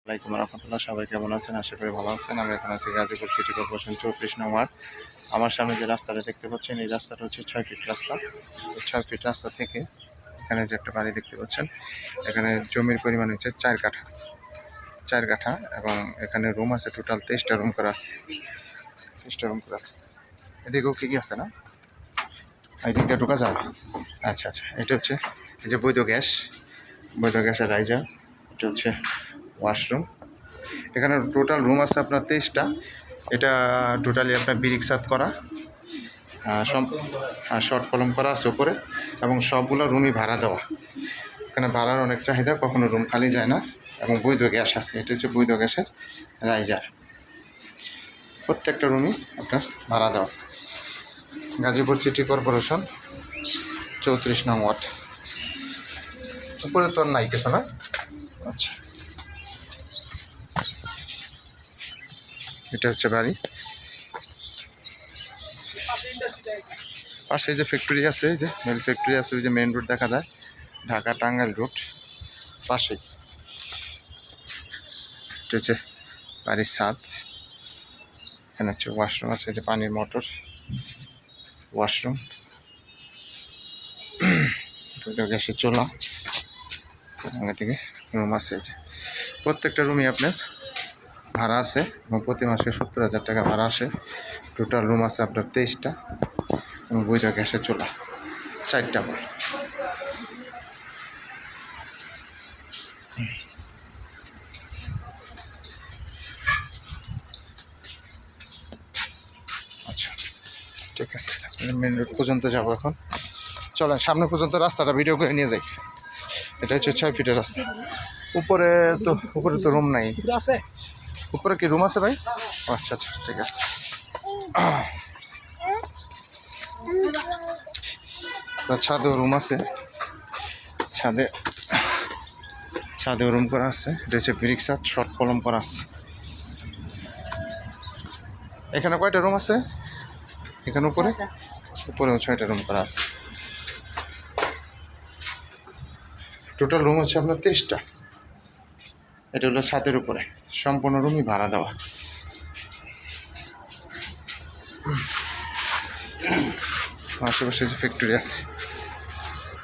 আসসালামাইকুম রহমতুল্লাহ। সবাই কেমন আছেন? আশা করি ভালো আছেন। আমি এখন আছি গাজীপুর সিটি কর্পোরেশন 34 নং ওয়ার্ড। আমার সামনে যে রাস্তাটা দেখতে পাচ্ছেন, এই রাস্তাটা হচ্ছে 6 ফিট রাস্তা। 6 ফিট রাস্তা থেকে এখানে যে একটা বাড়ি দেখতে পাচ্ছেন, এখানে জমির পরিমাণ হচ্ছে 4 কাঠা এবং এখানে রুম আছে টোটাল 23টা রুম করা আছে। 23টা রুম করা আছে। এদিকেও কি আছে না? এই দিক দিয়ে ঢোকা যায়? আচ্ছা, এটা হচ্ছে এই যে বৈধ গ্যাসের রাইজার। এটা হচ্ছে ওয়াশরুম। এখানে টোটাল রুম আছে আপনার 23টা। এটা টোটালি আপনার বিরিক্সাত করা, শর্ট কলম করা আছে উপরে, এবং সবগুলো রুমই ভাড়া দেওয়া। এখানে ভাড়ার অনেক চাহিদা, কখনো রুম খালি যায় না, এবং বৈধ গ্যাস আছে। এটা হচ্ছে বৈধ গ্যাসের রাইজার। প্রত্যেকটা রুমই আপনার ভাড়া দেওয়া। গাজীপুর সিটি কর্পোরেশন 34 নং ওয়ার্ড। উপরে তো নাই কিছু না? আচ্ছা, এটা হচ্ছে বাড়ি। পাশে যে ফ্যাক্টরি আছে, এই যে মেল ফ্যাক্টরি আছে, ওই যে মেন রোড দেখা যায়, ঢাকা টাঙ্গাইল রোড পাশেই। এটা হচ্ছে বাড়ির ছাদ। এখানে হচ্ছে ওয়াশরুম আছে, যে পানির মোটর, ওয়াশরুম, গ্যাসের চুলা, আগে থেকে রুম আছে। যে প্রত্যেকটা রুমই আপনার ভাড়া আছে এবং প্রতি মাসে 70,000 টাকা ভাড়া আসে। টোটাল রুম আছে আপনার 23টা এবং বৈধ গ্যাসের চুলা 4টা বল। আচ্ছা, ঠিক আছে, মেন রোড পর্যন্ত যাবো এখন। চলেন সামনে পর্যন্ত রাস্তাটা ভিডিও করে নিয়ে যাই। এটা হচ্ছে 6 ফিটের রাস্তা। উপরে তো রুম নাই। উপরে কি রুম আছে ভাই? আচ্ছা, ঠিক আছে। ছাদেও রুম আছে, ছাদেও রুম করা আছে। এটা হচ্ছে বিরিক্সাত, শর্ট কলম করা আছে। এখানে কয়টা রুম আছে? এখানে উপরেও 6টা রুম করা আছে। টোটাল রুম হচ্ছে আপনার 23টা। এটা হলো ছাদের উপরে, সম্পূর্ণ রুমই ভাড়া দেওয়া। আশেপাশে যে ফ্যাক্টরি আছে,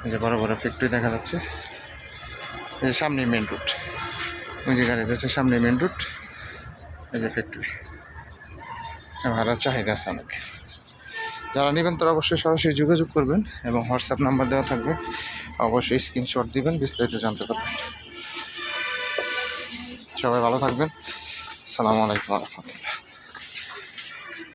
এই যে বড় বড় ফ্যাক্টরি দেখা যাচ্ছে। এই যে সামনে মেন রোড, ওই যে গাড়ি যাচ্ছে, সামনে মেন রোড, এই যে ফ্যাক্টরি। ভাড়ার চাহিদা আছে অনেক। যারা নেবেন তারা অবশ্যই সরাসরি যোগাযোগ করবেন, এবং হোয়াটসঅ্যাপ নাম্বার দেওয়া থাকবে, অবশ্যই স্ক্রিনশট দিবেন, বিস্তারিত জানতে পারবেন। সবাই ভালো থাকবেন। আসসালামু আলাইকুম রহমতুল্লাহ।